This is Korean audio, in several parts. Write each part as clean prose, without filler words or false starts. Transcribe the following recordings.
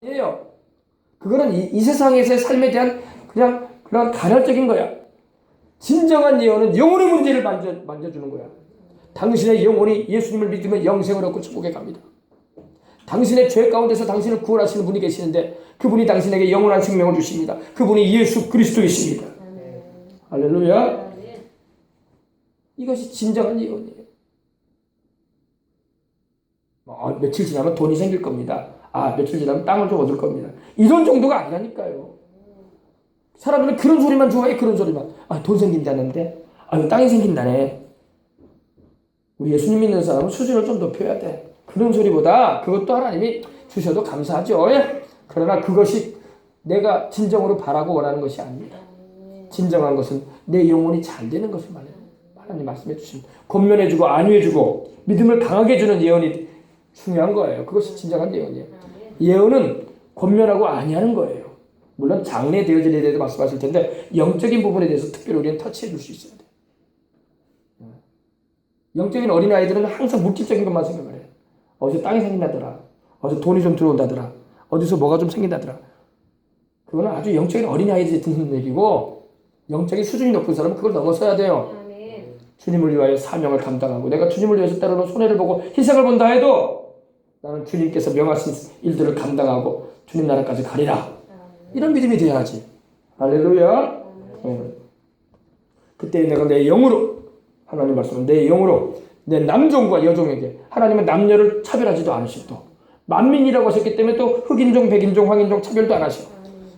아니에요. 그거는 이 세상에서의 삶에 대한 그냥 그런 간헐적인 거야. 진정한 예언은 영혼의 문제를 만져주는 거야. 당신의 영혼이 예수님을 믿으면 영생을 얻고 천국에 갑니다. 당신의 죄 가운데서 당신을 구원하시는 분이 계시는데 그분이 당신에게 영원한 생명을 주십니다. 그분이 예수 그리스도이십니다. 할렐루야. 이것이 진정한 예언이에요. 며칠 지나면 돈이 생길 겁니다. 며칠 지나면 땅을 좀 얻을 겁니다. 이런 정도가 아니라니까요. 사람들은 그런 소리만 좋아해. 그런 소리만. 돈 생긴다는데 땅이 생긴다네. 우리 예수님 믿는 사람은 수준을 좀 높여야 돼. 그런 소리보다 그것도 하나님이 주셔도 감사하죠. 그러나 그것이 내가 진정으로 바라고 원하는 것이 아닙니다. 진정한 것은 내 영혼이 잘 되는 것을 말해요. 하나님 말씀해 주십니다. 권면해주고 안위해주고 믿음을 강하게 해주는 예언이 중요한 거예요. 그것이 진정한 예언이에요. 예언은 권면하고 안위하는 거예요. 물론 장래 되어질에 대해서 말씀하실 텐데 영적인 부분에 대해서 특별히 우리는 터치해 줄 수 있어야 돼요. 영적인 어린아이들은 항상 물질적인 것만 생각을 해요. 어디서 땅이 생긴다더라. 어디서 돈이 좀 들어온다더라. 어디서 뭐가 좀 생긴다더라. 그거는 아주 영적인 어린아이들이 듣는 얘기고 영적인 수준이 높은 사람은 그걸 넘어서야 돼요. 주님을 위하여 사명을 감당하고 내가 주님을 위해서 때로는 손해를 보고 희생을 본다 해도 나는 주님께서 명하신 일들을 감당하고 주님 나라까지 가리라. 이런 믿음이 돼야지. 할렐루야. 그때 내가 내 영으로 하나님 말씀은 내 영으로 내 남종과 여종에게 하나님은 남녀를 차별하지도 않으시고 또 만민이라고 하셨기 때문에 또 흑인종, 백인종, 황인종 차별도 안 하시고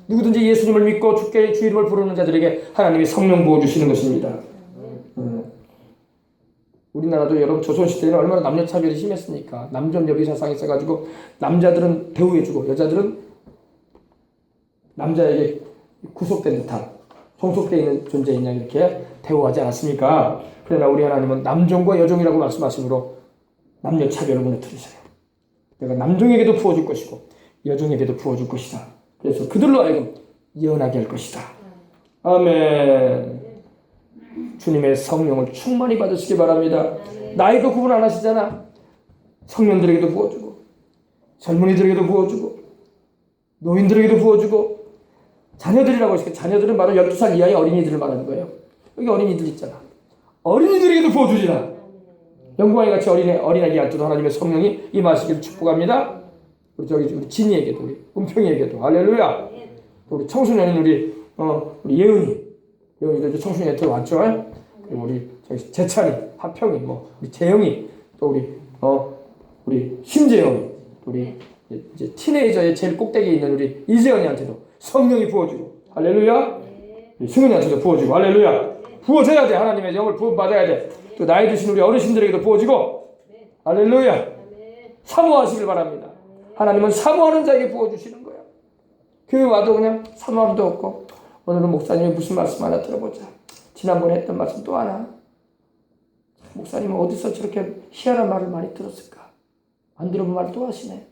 누구든지 예수님을 믿고 주께 주 이름을 부르는 자들에게 하나님이 성령 부어주시는 것입니다. 우리나라도 여러분 조선시대에는 얼마나 남녀 차별이 심했습니까? 남존여비 사상이 있어가지고 남자들은 대우해주고 여자들은 남자에게 구속된 듯한 종속되어 있는 존재인 양 이렇게 대우하지 않았습니까? 그러나 우리 하나님은 남종과 여종이라고 말씀하시므로 남녀 차별을 무너뜨리세요. 내가 남종에게도 부어줄 것이고 여종에게도 부어줄 것이다. 그래서 그들로 하여금 예언하게 할 것이다. 아멘. 주님의 성령을 충만히 받으시기 바랍니다. 나이도 구분 안 하시잖아. 청년들에게도 부어주고 젊은이들에게도 부어주고 노인들에게도 부어주고 자녀들이라고 하시니까 자녀들은 바로 12살 이하의 어린이들을 말하는 거예요. 여기 어린이들 있잖아. 어린이들에게도 부어주리라. 영광이 같이 어린아이한테도 하나님의 성령이 임하시기를 축복합니다. 우리 진이에게도 우리 은평이에게도 할렐루야. 우리 청소년인 우리 예은이도 이제 청소년한테 왔죠. 그리고 우리 재찬이, 하평이, 우리 재영이, 또 우리 심재영이, 우리 이제 티네이저의 제일 꼭대기에 있는 우리 이재현이한테도 성령이 부어주고 할렐루야. 승은이한테도 부어주고 할렐루야. 부어줘야 돼. 하나님의 영을 부어받아야 돼. 또 나이 드신 우리 어르신들에게도 부어주고 할렐루야. 사모하시길 바랍니다. 하나님은 사모하는 자에게 부어주시는 거야. 교회 와도 그냥 사모함도 없고 오늘은 목사님이 무슨 말씀 하나 들어보자. 지난번에 했던 말씀 또 하나. 목사님은 어디서 저렇게 희한한 말을 많이 들었을까? 안 들어본 말 또 하시네.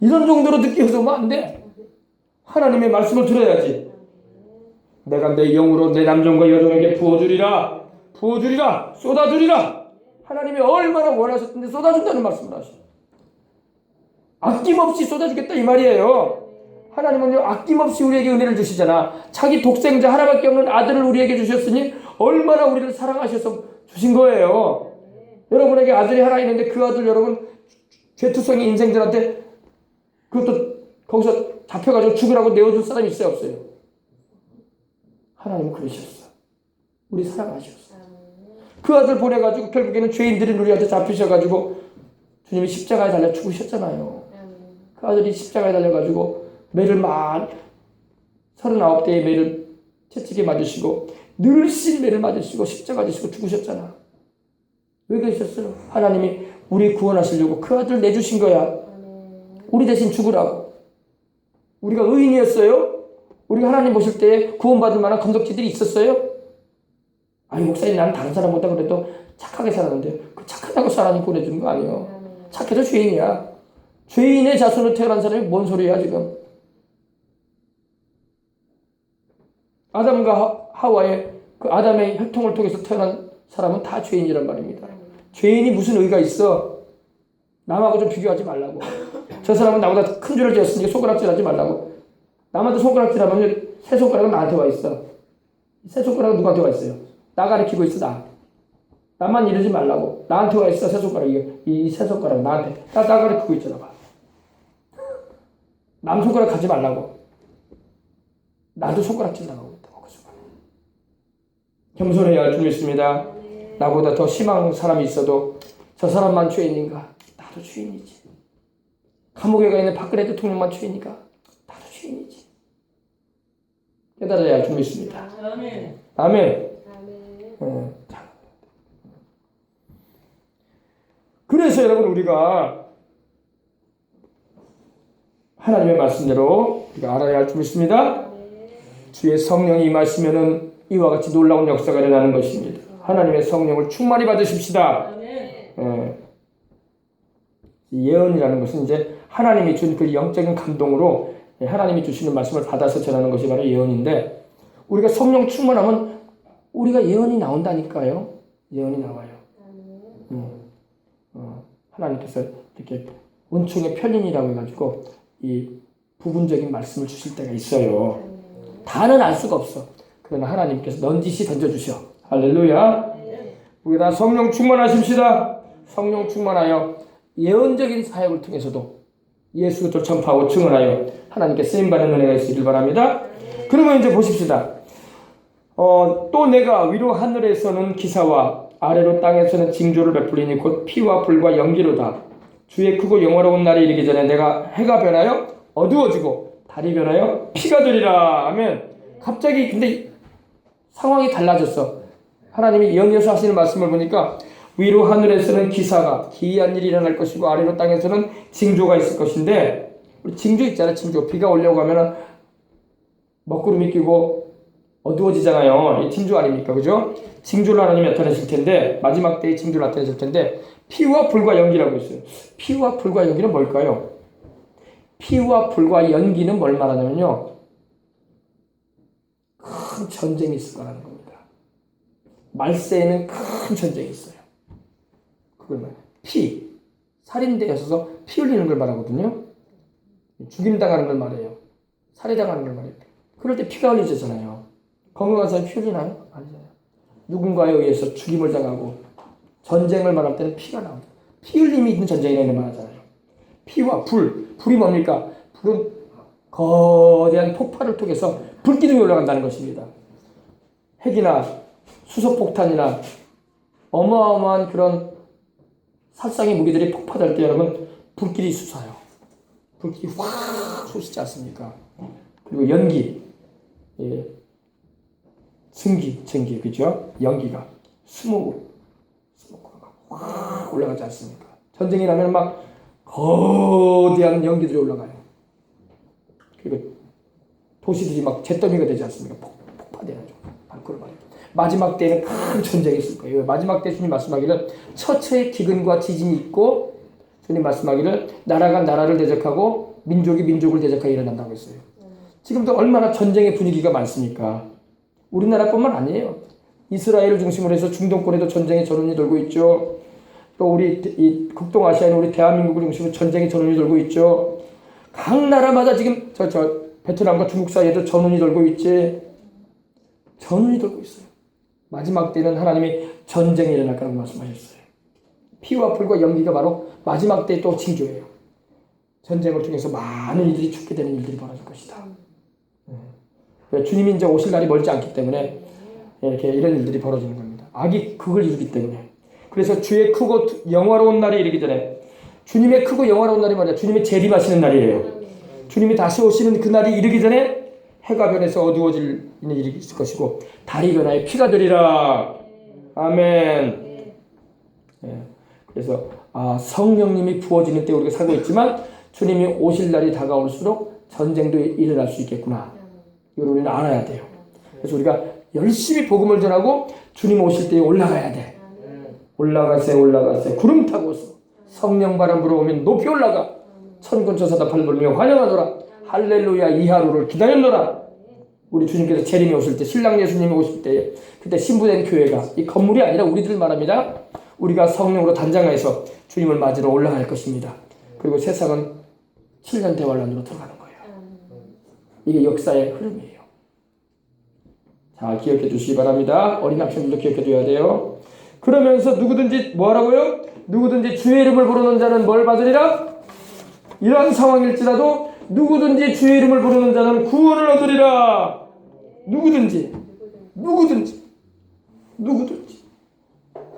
이런 정도로 듣기 해서면 안 돼. 하나님의 말씀을 들어야지. 내가 내 영으로 내 남종과 여종에게 부어주리라. 부어주리라. 쏟아주리라. 하나님이 얼마나 원하셨는데 쏟아준다는 말씀을 하셔. 아낌없이 쏟아주겠다 이 말이에요. 하나님은요 아낌없이 우리에게 은혜를 주시잖아. 자기 독생자 하나밖에 없는 아들을 우리에게 주셨으니 얼마나 우리를 사랑하셔서 주신 거예요. 여러분에게 아들이 하나 있는데 그 아들 여러분 죄투성이 인생들한테 그것도 거기서 잡혀가지고 죽으라고 내어줄 사람이 있어요 없어요? 하나님은 그러셨어. 우리 사랑하셨어. 그 아들 보내가지고 결국에는 죄인들이 우리한테 잡히셔가지고 주님이 십자가에 달려 죽으셨잖아요. 그 아들이 십자가에 달려가지고 매를 39대의 매를 채찍에 맞으시고 늘씬 매를 맞으시고 십자가 지시고 죽으셨잖아. 왜 그러셨어요? 하나님이 우리 구원하시려고 그 아들 내주신 거야. 우리 대신 죽으라고. 우리가 의인이었어요? 우리가 하나님 보실 때 구원받을 만한 건덕지들이 있었어요? 아니 목사님 나는 다른 사람보다 그래도 착하게 살았는데 그 착하다고 하나님 보내주는 거 아니에요. 착해도 죄인이야. 죄인의 자손으로 태어난 사람이 뭔 소리야 지금. 아담과 하와의 그 아담의 혈통을 통해서 태어난 사람은 다 죄인이란 말입니다. 죄인이 무슨 의의가 있어? 남하고 좀 비교하지 말라고. 저 사람은 나보다 큰 죄를 지었으니까 손가락질하지 말라고. 남한테 손가락질하면 새 손가락은 나한테 와 있어. 새 손가락은 누구한테 와 있어요? 나 가리키고 있어. 나만 이러지 말라고. 나한테 와 있어. 새 손가락. 이 새 손가락 나한테. 나 가리키고 있잖아. 봐. 남 손가락 가지 말라고. 나도 손가락질 나가고 있다고. 그 순간에. 겸손해야 할 줄 믿습니다. 나보다 더 심한 사람이 있어도 저 사람만 죄인인가? 나도 죄인이지. 감옥에 가 있는 박근혜 대통령만 죄인인가? 나도 죄인이지. 깨달아야 할 줄 믿습니다. 아멘. 아멘. 그래서 여러분 우리가 하나님의 말씀대로 우리가 알아야 할 줄 믿습니다. 주의 성령이 임하시면은 이와 같이 놀라운 역사가 일어나는 것입니다. 하나님의 성령을 충만히 받으십시다. 예언이라는 것은 이제 하나님이 준 그 영적인 감동으로 하나님이 주시는 말씀을 받아서 전하는 것이 바로 예언인데, 우리가 성령 충만하면 우리가 예언이 나온다니까요. 예언이 나와요. 하나님께서 이렇게 은총의 편린이라고 해가지고 이 부분적인 말씀을 주실 때가 있어요. 다는 알 수가 없어. 그러나 하나님께서 넌지시 던져주셔. 할렐루야. 우리가 성령 충만하십시다. 성령 충만하여 예언적인 사역을 통해서도 예수 그리스도를 전파하고 증언하여 하나님께 쓰임받는 은혜가 있으길 바랍니다. 그러면 이제 보십시다. 또 내가 위로 하늘에서는 기사와 아래로 땅에서는 징조를 베풀리니 곧 피와 불과 연기로다. 주의 크고 영화로운 날이 이르기 전에 내가 해가 변하여 어두워지고 달이 변하여 피가 되리라. 아멘. 갑자기 근데 상황이 달라졌어. 하나님이 연이어서 하시는 말씀을 보니까 위로 하늘에서는 기사가 기이한 일이 일어날 것이고 아래로 땅에서는 징조가 있을 것인데, 우리 징조 있잖아. 징조. 비가 오려고 하면은 먹구름이 끼고 어두워지잖아요. 이 징조 아닙니까? 그죠? 징조를 하나님이 나타내실 텐데, 마지막 때에 징조를 나타내실 텐데, 피와 불과 연기라고 있어요. 피와 불과 연기는 뭘까요? 피와 불과 연기는 뭘 말하냐면요, 큰 전쟁이 있을 거라는 겁니다. 말세에는 큰 전쟁이 있어요. 그걸 말해요. 피, 살인대에 있어서 피 흘리는 걸 말하거든요. 죽임당하는 걸 말해요. 살해당하는 걸 말해요. 그럴 때 피가 흘리잖아요. 건강한 사람이 피 흘리나요? 아니잖아요. 누군가에 의해서 죽임을 당하고 전쟁을 말할 때는 피가 나옵니다. 피 흘림이 있는 전쟁이라는 말 하잖아요. 피와 불, 불이 뭡니까? 불은 거대한 폭발을 통해서 불기둥이 올라간다는 것입니다. 핵이나 수소폭탄이나 어마어마한 그런 살상의 무기들이 폭발할 때 여러분 불길이 솟아요. 불길이 확 솟지 않습니까? 그리고 연기, 증기, 그죠? 연기가 스모크가 확 올라가지 않습니까? 전쟁이 나면 막 거대한 연기들이 올라가요. 그리고 도시들이 막 잿더미가 되지 않습니까? 폭파되죠. 그걸 말이에요. 마지막 때에는 큰 전쟁이 있을 거예요. 마지막 때 주님 말씀하기를 처처의 기근과 지진이 있고, 주님 말씀하기를 나라가 나라를 대적하고 민족이 민족을 대적하여 일어난다고 했어요. 지금도 얼마나 전쟁의 분위기가 많습니까? 우리나라뿐만 아니에요. 이스라엘을 중심으로 해서 중동권에도 전쟁의 전운이 돌고 있죠. 또 우리 이 극동아시아는 우리 대한민국을 중심으로 전쟁의 전운이 돌고 있죠. 각 나라마다 지금 베트남과 중국 사이에도 전운이 돌고 있지. 전운이 돌고 있어요. 마지막 때는 하나님이 전쟁이 일어날 거라고 말씀하셨어요. 피와 불과 연기가 바로 마지막 때의 또 징조예요. 전쟁을 통해서 많은 이들이 죽게 되는 일들이 벌어질 것이다. 주님이 이제 오실 날이 멀지 않기 때문에 이렇게 이런 일들이 벌어지는 겁니다. 악이 그걸 이루기 때문에. 그래서 주의 크고 영화로운 날이 이르기 전에, 주님의 크고 영화로운 날이 뭐냐? 주님이 재림하시는 날이에요. 주님이 다시 오시는 그 날이 이르기 전에 해가 변해서 어두워질 일이 있을 것이고 달이 변하여 피가 되리라. 아멘. 그래서 성령님이 부어지는 때 우리가 살고 있지만 주님이 오실 날이 다가올수록 전쟁도 일어날 수 있겠구나. 이걸 우리는 알아야 돼요. 그래서 우리가 열심히 복음을 전하고 주님 오실 때에 올라가야 돼. 올라가세. 구름 타고서 성령 바람 불어오면 높이 올라가. 천군 천사다 팔 벌며 환영하노라. 할렐루야. 이 하루를 기다렸노라. 우리 주님께서 재림이 오실 때, 신랑 예수님이 오실 때, 그때 신부된 교회가, 이 건물이 아니라 우리들 말합니다. 우리가 성령으로 단장해서 주님을 맞으러 올라갈 것입니다. 그리고 세상은 7년 대환란으로 들어가는 거예요. 이게 역사의 흐름이에요. 자, 기억해 주시기 바랍니다. 어린 학생들도 기억해 줘야 돼요. 그러면서 누구든지 뭐 하라고요? 누구든지 주의 이름을 부르는 자는 뭘 받으리라? 이러한 상황일지라도 누구든지 주의 이름을 부르는 자는 구원을 얻으리라. 누구든지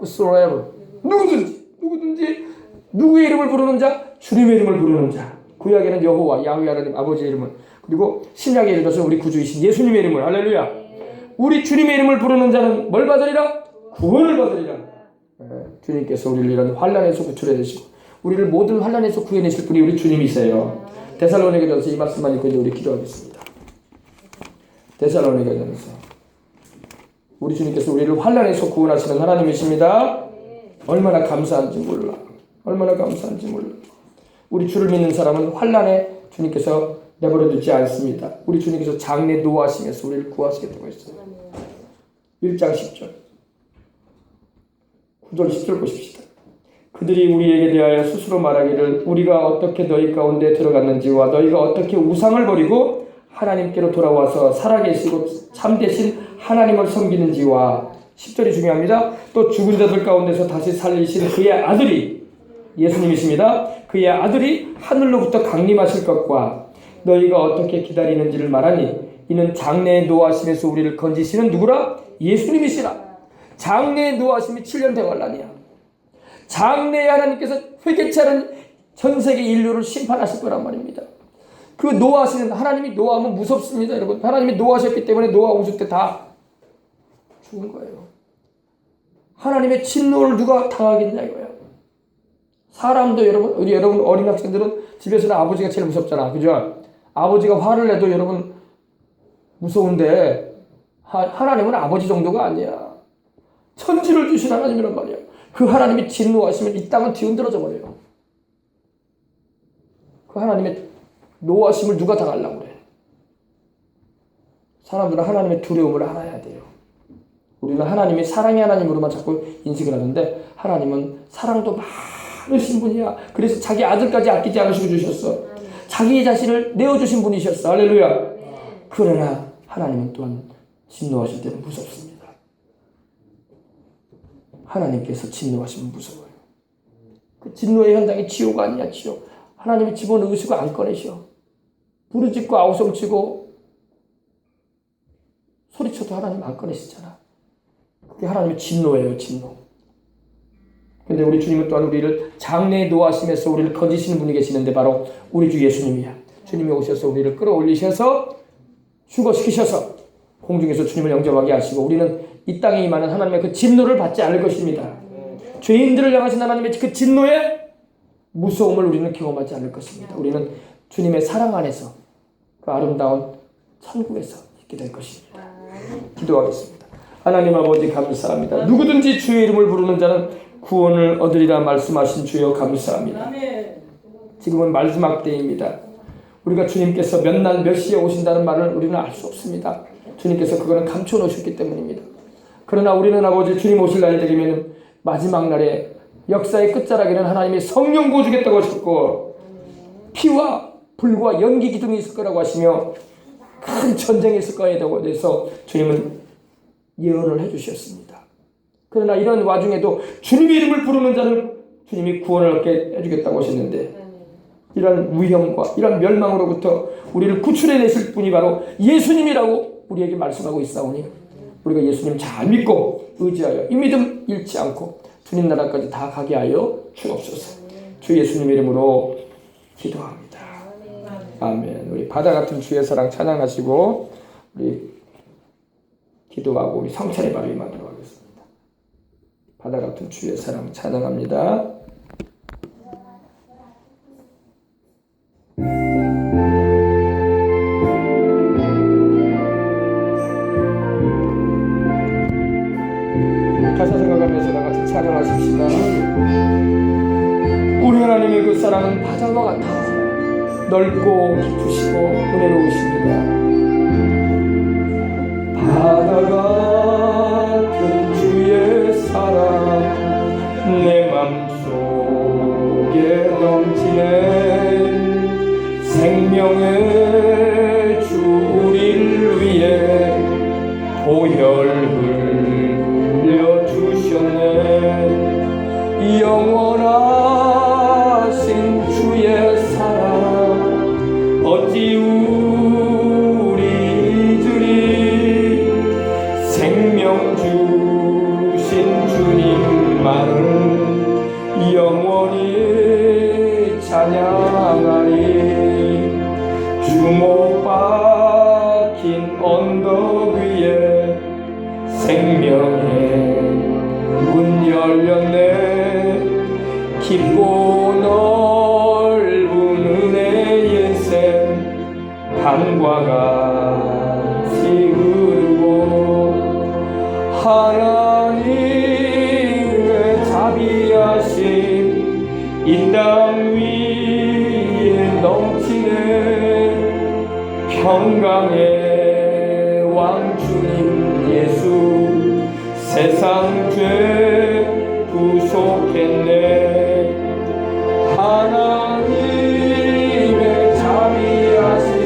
whosoever 누구든지 누구의 이름을 부르는 자? 주님의 이름을 부르는 자. 구약에는 여호와 야훼 하나님 아버지의 이름을, 그리고 신약에 이르러서 우리 구주이신 예수님의 이름을, 할렐루야, 우리 주님의 이름을 부르는 자는 뭘 받으리라? 구원을 받으리라. 주님께서 우리를 이런 환난에서 구출해내시고 우리를 모든 환난에서 구해내실 분이 우리 주님이세요. 데살로니가전서 이 말씀만 읽고 이제 우리 기도하겠습니다. 데살로니가전서, 우리 주님께서 우리를 환난에서 구원하시는 하나님이십니다. 얼마나 감사한지 몰라. 우리 주를 믿는 사람은 환난에 주님께서 내버려 두지 않습니다. 우리 주님께서 장래 노하심에서 우리를 구하시겠다고 했어요. 1장 10절 9절 10절 보십시다. 그들이 우리에게 대하여 스스로 말하기를 우리가 어떻게 너희 가운데 들어갔는지와 너희가 어떻게 우상을 버리고 하나님께로 돌아와서 살아계시고 참되신 하나님을 섬기는지와, 10절이 중요합니다. 또 죽은 자들 가운데서 다시 살리신 그의 아들이, 예수님이십니다. 그의 아들이 하늘로부터 강림하실 것과 너희가 어떻게 기다리는지를 말하니 이는 장래의 노하심에서 우리를 건지시는 누구라? 예수님이시라. 장래의 노하심이 7년 대환란이야. 장래에 하나님께서 회개치 않은 전 세계 인류를 심판하실 거란 말입니다. 그 노하시는 하나님이 노하면 무섭습니다, 여러분. 하나님이 노하셨기 때문에 노아 우주 때 다 죽은 거예요. 하나님의 진노를 누가 당하겠냐 이거예요. 사람도 여러분 어린 학생들은 집에서는 아버지가 제일 무섭잖아, 그죠? 아버지가 화를 내도 여러분 무서운데 하나님은 아버지 정도가 아니야. 천지를 주신 하나님이란 말이야. 그 하나님이 진노하시면 이 땅은 뒤흔들어져 버려요. 그 하나님의 노하심을 누가 당하려고 그래? 사람들은 하나님의 두려움을 알아야 돼요. 우리는 하나님이 사랑의 하나님으로만 자꾸 인식을 하는데 하나님은 사랑도 많으신 분이야. 그래서 자기 아들까지 아끼지 않으시고 주셨어. 자기 자신을 내어주신 분이셨어. 할렐루야. 그러나 하나님은 또한 진노하실 때는 무섭습니다. 하나님께서 진노하시면 무서워요. 그 진노의 현장이 지옥 아니야, 지옥. 하나님이 집어넣으시고 안 꺼내셔. 부르짖고 아우성치고 소리쳐도 하나님 안 꺼내시잖아. 그게 하나님의 진노예요, 진노. 근데 우리 주님은 또한 우리를 장래의 노하심에서 우리를 건지시는 분이 계시는데 바로 우리 주 예수님이야. 주님이 오셔서 우리를 끌어올리셔서 휴거시키셔서 공중에서 주님을 영접하게 하시고 우리는 이 땅에 임하는 하나님의 그 진노를 받지 않을 것입니다. 죄인들을 향하신 하나님의 그 진노의 무서움을 우리는 경험하지 않을 것입니다. 우리는 주님의 사랑 안에서 그 아름다운 천국에서 있게 될 것입니다. 기도하겠습니다. 하나님 아버지 감사합니다. 누구든지 주의 이름을 부르는 자는 구원을 얻으리라 말씀하신 주여 감사합니다. 지금은 마지막 때입니다. 우리가 주님께서 몇 날 몇 시에 오신다는 말을 우리는 알 수 없습니다. 주님께서 그거는 감춰 놓으셨기 때문입니다. 그러나 우리는 아버지 주님 오실 날이 되면 마지막 날에 역사의 끝자락에는 하나님이 성령 부어주겠다고 하셨고 피와 불과 연기 기둥이 있을 거라고 하시며 큰 전쟁이 있을 거에 대해서 주님은 예언을 해주셨습니다. 그러나 이런 와중에도 주님의 이름을 부르는 자는 주님이 구원을 얻게 해주겠다고 하셨는데 이런 위험과 이런 멸망으로부터 우리를 구출해내실 분이 바로 예수님이라고 우리에게 말씀하고 있사오니 우리가 예수님 잘 믿고 의지하여 이 믿음 잃지 않고 주님 나라까지 다 가게 하여 주옵소서. 주 예수님의 이름으로 기도합니다. 아멘. 우리 바다 같은 주의 사랑 찬양하시고 우리 기도하고 우리 성찬의 바로 임하도록 하겠습니다. 바다 같은 주의 사랑 찬양합니다. 가사 생각하면서 다 같이 찬양하십시다. 우리 하나님의 그 사랑은 바다와 같아 넓고 깊으시고 은혜로우십니다. 바다 같은 주의 사랑 내 맘속에 넘치네. 생명의 주 우리를 위해 보혈 흘려 주셨네. 영원하신 주의 사랑 어찌 우리 잊으리. 생명 주신 주님만을 영원히 찬양하리. 주목 박힌 언덕 위에 생명의 문 열렸네. 깊고 넓은 은혜의 샘 강과 같이 흐르고 하나님의 자비하심 이 땅 위에 넘치네. 평강의 왕 주님 예수 세상 죄 구속했네. 하나님의 자비하심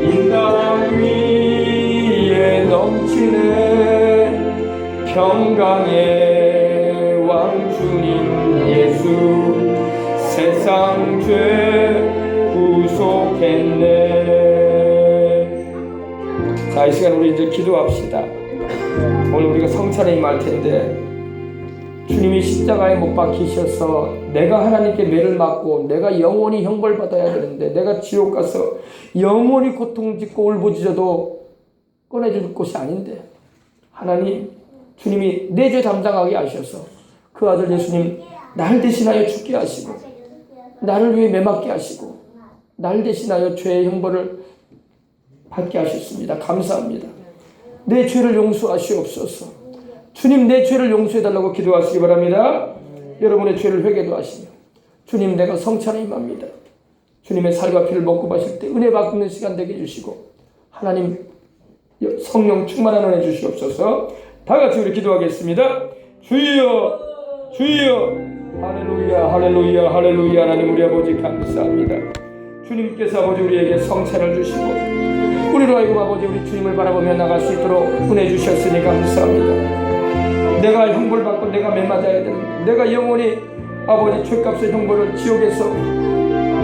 이 땅 위에 넘치네. 평강의 왕 주님 예수 세상 죄 구속했네. 자, 이 시간 우리 이제 기도합시다. 오늘 우리가 성찬에 임할 텐데 주님이 십자가에 못 박히셔서 내가 하나님께 매를 맞고 내가 영원히 형벌받아야 되는데 내가 지옥 가서 영원히 고통짓고 울부짖어도 꺼내줄 곳이 아닌데 하나님 주님이 내 죄 담당하게 하셔서 그 아들 예수님 날 대신하여 죽게 하시고 나를 위해 매맞게 하시고 날 대신하여 죄의 형벌을 받게 하셨습니다. 감사합니다. 내 죄를 용서하시옵소서. 주님 내 죄를 용서해달라고 기도하시기 바랍니다. 여러분의 죄를 회개도 하시며 주님 내가 성찬에 임합니다. 주님의 살과 피를 먹고 마실 때 은혜 받는 시간 되게 해주시고 하나님 성령 충만한 은혜 주시옵소서. 다같이 우리 기도하겠습니다. 주여 주여 할렐루야 할렐루야 할렐루야. 하나님 우리 아버지 감사합니다. 주님께서 아버지 우리에게 성찬을 주시고 우리로 하여금 아버지 우리 주님을 바라보며 나갈 수 있도록 은혜 주셨으니 감사합니다. 내가 형벌받고 내가 매맞아야 되는데 내가 영원히 아버지 죄값의 형벌을 지옥에서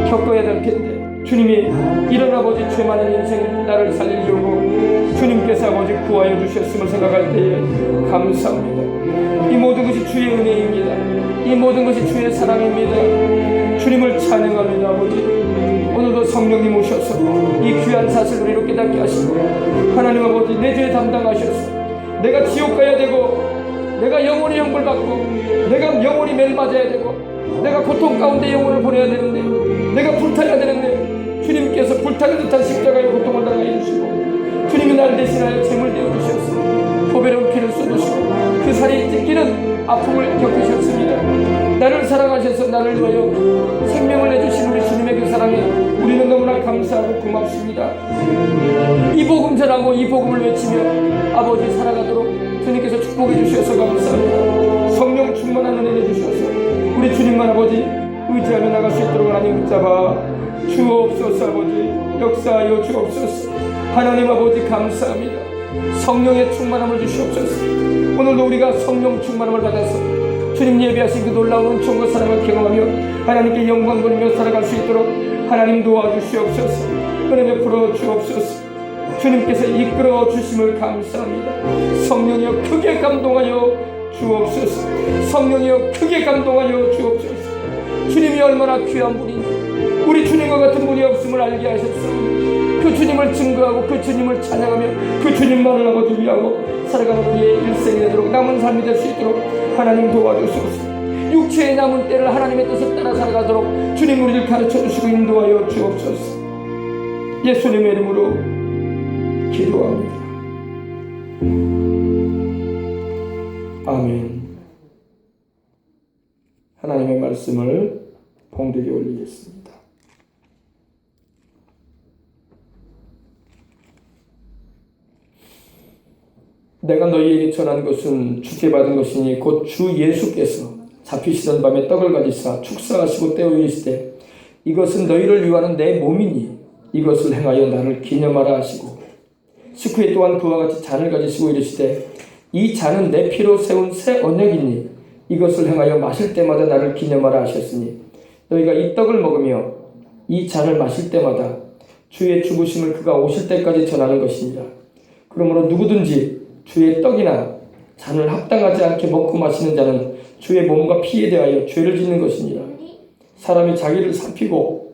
겪어야 될 텐데 주님이 이런 아버지 죄 많은 인생 나를 살리려고 주님께서 아버지 구하여 주셨음을 생각할 때에 감사합니다. 이 모든 것이 주의 은혜입니다. 이 모든 것이 주의 사랑입니다. 주님을 찬양합니다. 아버지 오늘도 성령님 오셔서 이 귀한 사실을 이렇게 깨닫게 하시고 하나님 아버지 내 죄 담당하셔서 내가 지옥 가야 되고 내가 영원히 형벌받고 내가 영원히 매를 맞아야 되고 내가 고통 가운데 영혼을 보내야 되는데 내가 불타야 되는데 주님께서 불타는 듯한 십자가의 고통을 당해 주시고 주님이 나를 대신하여 제물 되어 주셨으니 보배로운 피를 쏟으시고 그 살이 찢기는 아픔을 겪으셨습니다. 나를 사랑하셔서 나를 위하여 생명을 내주신 우리 주님의 그 사랑에 우리는 너무나 감사하고 고맙습니다. 이 복음 전하고 이 복음을 외치며 아버지 살아가도록 주님께서 축복해 주셔서 감사합니다. 성령 충만한 은혜 내주셔서 우리 주님만 아버지 의지하며 나갈 수 있도록 하나님 붙잡아 주옵소서. 아버지 역사하여 주옵소서. 하나님 아버지 감사합니다. 성령의 충만함을 주시옵소서. 오늘도 우리가 성령 충만함을 받아서 주님 예비하신 그 놀라운 은총과 사랑을 경험하며 하나님께 영광 돌리며 살아갈 수 있도록 하나님 도와주시옵소서. 은혜 베풀어 주옵소서. 주님께서 이끌어 주심을 감사합니다. 성령이여 크게 감동하여 주옵소서. 성령이여 크게 감동하여 주옵소서. 주님이 얼마나 귀한 분인지 우리 주님과 같은 분이 없음을 알게 하셨사오니 그 주님을 증거하고 그 주님을 찬양하며 그 주님만을 아버지 위하고 살아가는 우리의 일생이 되도록 남은 삶이 될 수 있도록 하나님 도와주소서. 육체의 남은 때를 하나님의 뜻을 따라 살아가도록 주님 우리를 가르쳐 주시고 인도하여 주옵소서. 예수님의 이름으로 기도합니다. 아멘. 하나님의 말씀을 봉독에 올리겠습니다. 내가 너희에게 전한 것은 주께 받은 것이니 곧 주 예수께서 잡히시던 밤에 떡을 가지사 축사하시고 떼어 이르시되 이것은 너희를 위하는 내 몸이니 이것을 행하여 나를 기념하라 하시고 식후에 또한 그와 같이 잔을 가지시고 이르시되 이 잔은 내 피로 세운 새 언약이니 이것을 행하여 마실 때마다 나를 기념하라 하셨으니 너희가 이 떡을 먹으며 이 잔을 마실 때마다 주의 죽으심을 그가 오실 때까지 전하는 것입니다. 그러므로 누구든지 주의 떡이나 잔을 합당하지 않게 먹고 마시는 자는 주의 몸과 피에 대하여 죄를 짓는 것입니다. 사람이 자기를 살피고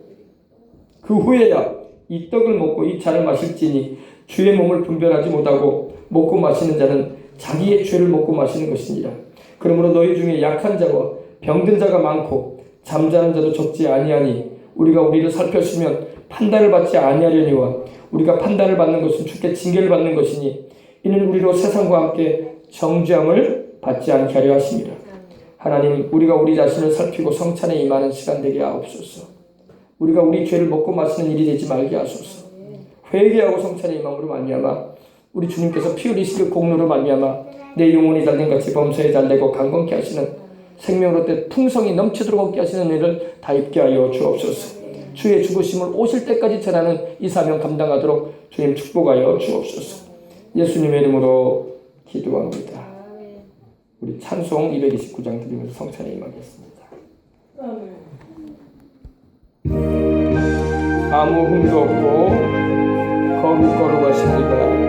그 후에야 이 떡을 먹고 이 잔을 마실지니 주의 몸을 분별하지 못하고 먹고 마시는 자는 자기의 죄를 먹고 마시는 것입니다. 그러므로 너희 중에 약한 자와 병든 자가 많고 잠자는 자도 적지 아니하니 우리가 우리를 살폈으면 판단을 받지 아니하려니와 우리가 판단을 받는 것은 주께 징계를 받는 것이니 이는 우리로 세상과 함께 정죄함을 받지 않게 하려 하십니다. 하나님, 우리가 우리 자신을 살피고 성찬에 임하는 시간 되게 하옵소서. 우리가 우리 죄를 먹고 마시는 일이 되지 말게 하소서. 회개하고 성찬에 임함으로 말미암아 우리 주님께서 피 흘리신 그 공로로 말미암아 내 영혼이 달린같이 범사에 달리고 강건케 하시는 생명으로 때 풍성이 넘치도록 얻게 하시는 일을 다 입게 하여 주옵소서. 주의 죽으심을 오실 때까지 전하는 이 사명 감당하도록 주님 축복하여 주옵소서. 예수님의 이름으로 기도합니다. 우리 찬송 229장 드리면서 성찬에 임하겠습니다. 아무 흠도 없고 거룩거룩하십니다.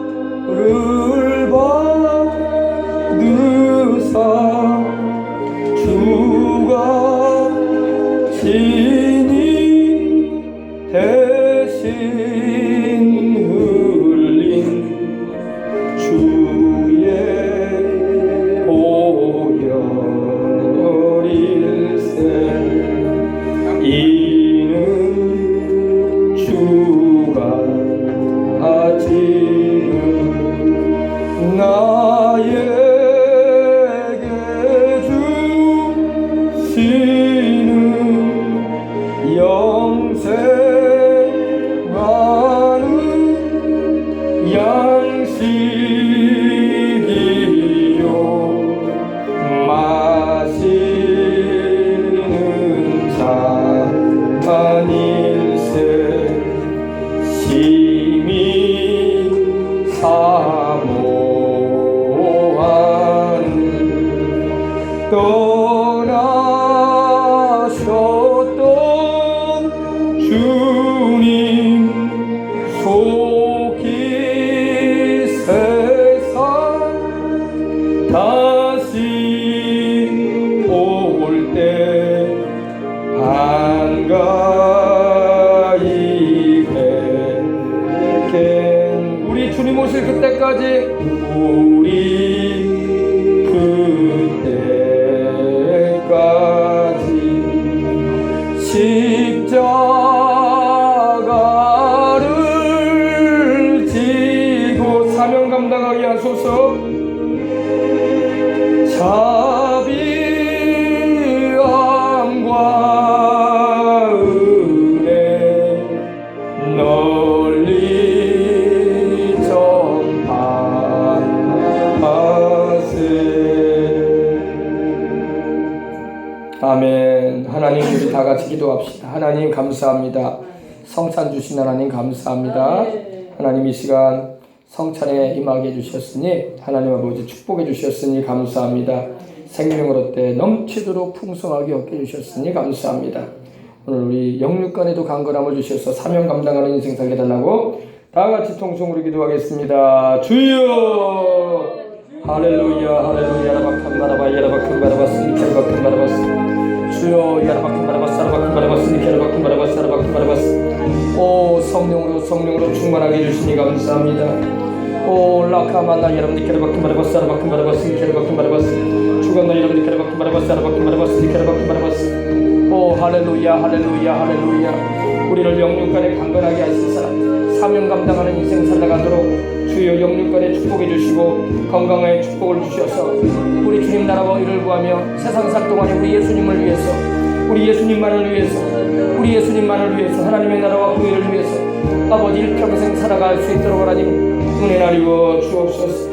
형벌을 받으사 주가 친히 대신 흘린 주의 보혈일세 이는 주가 지금 나에게 주시는 영생하는 양식이요 마시는 잔일세 심히 사모하는 떠나셨던 주님 속히 세상 다시 올 때 반가이 뵙겠 우리 주님 오실 그때까지 우리 그때까지 십자가를 지고 사명 감당하게 하소서. 자비함과 은혜 널리 전파하세. 아멘. 하나님, 우리 다 같이 기도합시다. 하나님 감사합니다. 성찬 주신 하나님 감사합니다. 하나님 이 시간 성찬에 임하게 해주셨으니 하나님 아버지 축복해 주셨으니 감사합니다. 생명을 얻되 넘치도록 풍성하게 얻게 해주셨으니 감사합니다. 오늘 우리 영육간에도 강건함을 주셔서 사명 감당하는 인생 살게 달라고 다같이 통성으로 기도하겠습니다. 주여 할렐루야 할렐루야 라바칸바라바 야라바칸바라바스 니켈바칸바라바스 주여 야라바칸바라바스 라바칸바라바스 니켈바칸바라바스 라바칸바라바스 오 성령으로 충만하게 해주시니 감사합니다. 오 라카마나 여러분 니켈바칸바라바스 라바칸바라바스 니켈바칸바라바스 주간나 여러분 니켈바칸바라바스 라바칸바라바스 니켈바칸바라바스 오 할렐루야 할렐루야 할렐루야 우리를 영육간에 강건하게 하신 사람 사명 감당하는 인생 살아가도록 주여 영육간에 축복해 주시고 건강에 축복을 주셔서 우리 주님 나라와 의를 구하며 세상 살 동안에 우리 예수님을 위해서 우리 예수님만을 위해서 하나님의 나라와 그 의를 위해서 아버지 일평생 살아갈 수 있도록 하나님 은혜 나리워 주옵소서.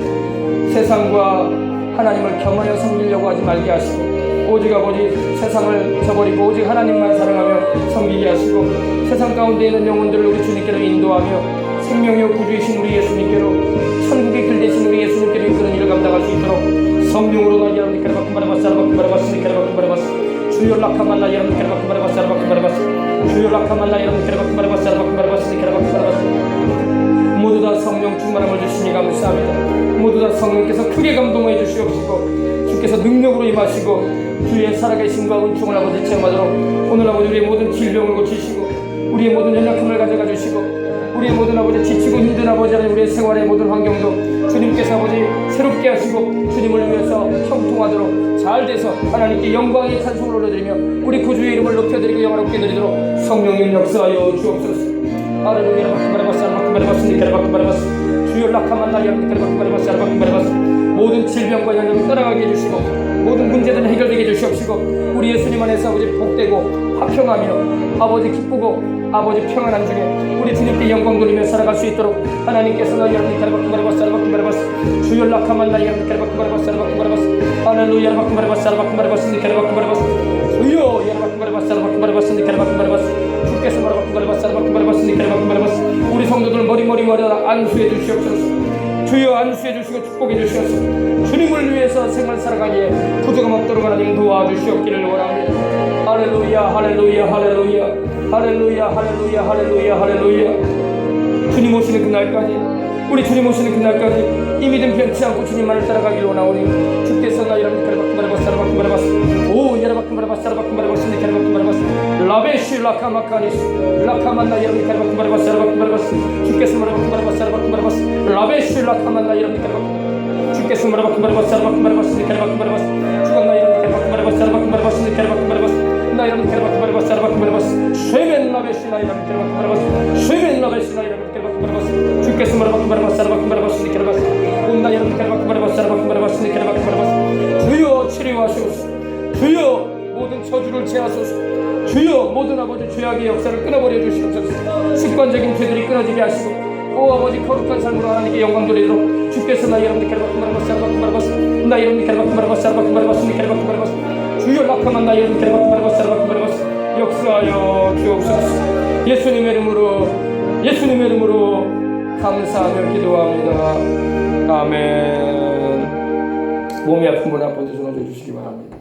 세상과 하나님을 겸하여 섬기려고 하지 말게 하시고 오직 아버지 세상을 저버리고 오직 하나님만 사랑하며 섬기게 하시고 세상 가운데 있는 영혼들을 우리 주님께로 인도하며 생명의 구주이신 우리 예수님께로 천국의 길 대신 우리 예수님께로 이끄는 일을 감당할 수 있도록 성령으로 나 여러분께로 바꾸바라바스 주여 라카만나 여러분께로 바꾸바라바스 주여 라카만나 여러분께로 바꾸바라바스 모두 다 성령 충만함을 주시니 감사합니다. 모두 다 성령께서 크게 감동해 주시옵시고 주께서 능력으로 임하시고 주의 살아계심과 은총을 아버지 체험하도록 오늘 아버지 우리의 모든 질병을 고치시고 우리의 모든 연약함을 가져가 주시고 우리의 모든 아버지 지치고 힘든 아버지 하나님 우리의 생활의 모든 환경도 주님께서 아버지 새롭게 하시고 주님을 위해서 형통하도록 잘 돼서 하나님께 영광의 찬송을 올려드리며 우리 구주의 이름을 높여드리고 영화롭게 드리도록 성령님 역사하여 주옵소서. 할렐루야 바꾸바라바스 주여 라카만나 바꾸바라바스 모든 질병과 연약을 떠나가게 해주시고 모든 문제들은 해결되게 해주시옵시고 우리 예수님 안에서 아버지 복되고 화평하며 아버지 기쁘고 아버지 평안한 중에 우리 주님께 영광 돌리며 살아갈 수 있도록 하나님께서 여러분들 바꾸바라바스 주여 라카만나 바꾸바라바스 할렐루야 바꾸바라바스 주여 바꾸바라바스 주께서 바꾸바라바스 우리 성도들 머리 안수해 주시옵소서. 주여 안수해 주시고 축복해 주시옵소서. 주님을 위해서 생활 살아가기에 부족함 없도록 하나님 도와주시옵기를 원합니다. 할렐루야 주님 오시는 그날까지 우리 주님 오시는 그날까지 이 믿음 변치 않고 주님만을 따라가기를 원하오니 주께서 나 여러분들 바꾸바라바스 오 여러분들 바꾸바라바스 라베시 라카마카니스 라카만나 여러분들 바꾸바라바스 주께서 바꾸바라바스 라베시 라카만나 여러분들 주께서 바꾸바라바스 주간나 여러분들 바꾸바라바스 나 여러분들 바꾸바라바스 쉐멘 라베시 나 여러분들 바꾸바라바스 쉐멘 라베시 나 여러분들 바꾸바라바스 주께서 바꾸바라바스 온나 여러분들 바꾸바라바스 주여 치료하시옵소서. 주여 모든 저주를 제하소서. 주여 모든 아버지 죄악의 역사를 끊어버려 주시옵소서. 습관적인 죄들이 끊어지게 하시고 오 아버지 거룩한 삶으로 하나님께 영광 돌리도록 주께서 나 여러분들 나 여러분들 주여 라카만 나 여러분들 역사하여 주옵소서. 예수님의 이름으로 감사하며 기도합니다. 아멘. 몸이 아픈 분 아버지 손을 주시기 바랍니다.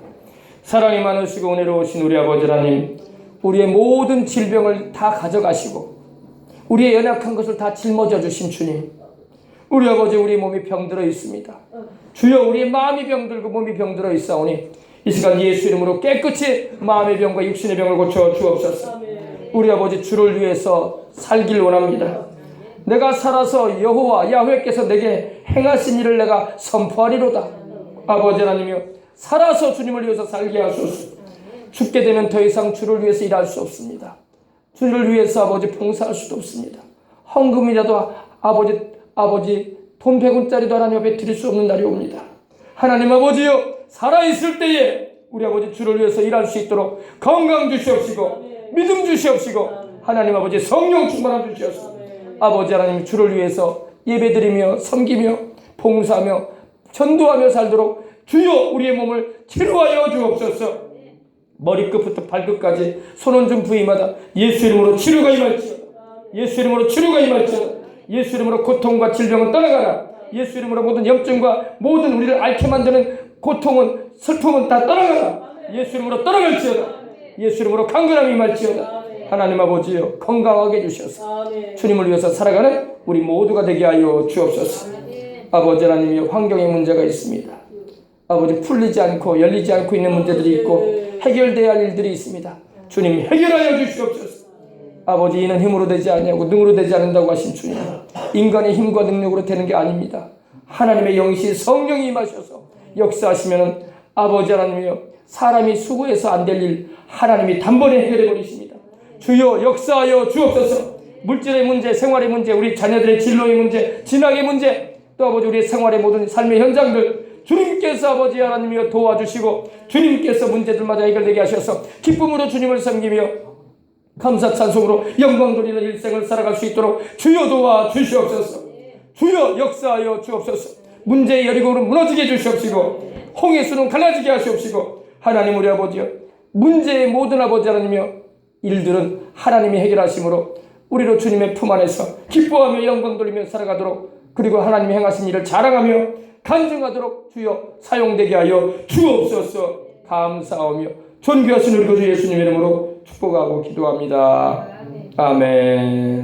사랑이 많으시고 은혜로우신 우리 아버지 하나님 우리의 모든 질병을 다 가져가시고 우리의 연약한 것을 다 짊어져 주신 주님 우리 아버지 우리 몸이 병들어 있습니다. 주여 우리의 마음이 병들고 몸이 병들어 있사오니 이 시간 예수 이름으로 깨끗이 마음의 병과 육신의 병을 고쳐 주옵소서. 우리 아버지 주를 위해서 살길 원합니다. 내가 살아서 여호와 야훼께서 내게 행하신 일을 내가 선포하리로다. 아버지 하나님이여 살아서 주님을 위해서 살게 하소서. 죽게 되면 더 이상 주를 위해서 일할 수 없습니다. 주를 위해서 아버지 봉사할 수도 없습니다. 헌금이라도 아버지 돈 100원짜리도 하나님 앞에 드릴 수 없는 날이 옵니다. 하나님 아버지여 살아있을 때에 우리 아버지 주를 위해서 일할 수 있도록 건강 주시옵시고 믿음 주시옵시고 하나님 아버지 성령 충만함 주시옵소서. 아버지 하나님 주를 위해서 예배드리며 섬기며 봉사하며 전도하며 살도록 주여 우리의 몸을 치료하여 주옵소서. 머리끝부터 발끝까지 손원중 부위마다 예수 이름으로 치료가 임할지어다. 예수 이름으로 치료가 임할지어다. 예수 이름으로 고통과 질병은 떠나가라. 예수 이름으로 모든 염증과 모든 우리를 앓게 만드는 고통은 슬픔은 다 떠나가라. 예수 이름으로 떠나갈지어다. 예수 이름으로 강건함이 임할지어다. 하나님 아버지여 건강하게 해주셔서 주님을 위해서 살아가는 우리 모두가 되게 하여 주옵소서. 아버지 하나님이여 환경에 문제가 있습니다. 아버지 풀리지 않고 열리지 않고 있는 문제들이 있고 해결돼야 할 일들이 있습니다. 주님 해결하여 주시옵소서. 아버지 이는 힘으로 되지 아니하고 능으로 되지 않는다고 하신 주님, 인간의 힘과 능력으로 되는 게 아닙니다. 하나님의 영이신 성령이 임하셔서 역사하시면은 아버지 하나님이여 사람이 수고해서 안 될 일 하나님이 단번에 해결해 버리십니다. 주여 역사하여 주옵소서. 물질의 문제, 생활의 문제, 우리 자녀들의 진로의 문제, 진학의 문제, 또 아버지 우리의 생활의 모든 삶의 현장들 주님께서 아버지 하나님이여 도와주시고 주님께서 문제들마다 해결되게 하셔서 기쁨으로 주님을 섬기며 감사 찬송으로 영광 돌리는 일생을 살아갈 수 있도록 주여 도와주시옵소서. 주여 역사하여 주옵소서. 문제의 여리고는 무너지게 해주시옵시고 홍해수는 갈라지게 하시옵시고 하나님 우리 아버지여 문제의 모든 아버지 하나님이여 일들은 하나님이 해결하심으로 우리로 주님의 품 안에서 기뻐하며 영광 돌리며 살아가도록 그리고 하나님이 행하신 일을 자랑하며 간증하도록 주여 사용되게 하여 주옵소서. 감사하며 존귀하신 우리 구주 예수님 이름으로 축복하고 기도합니다. 아멘.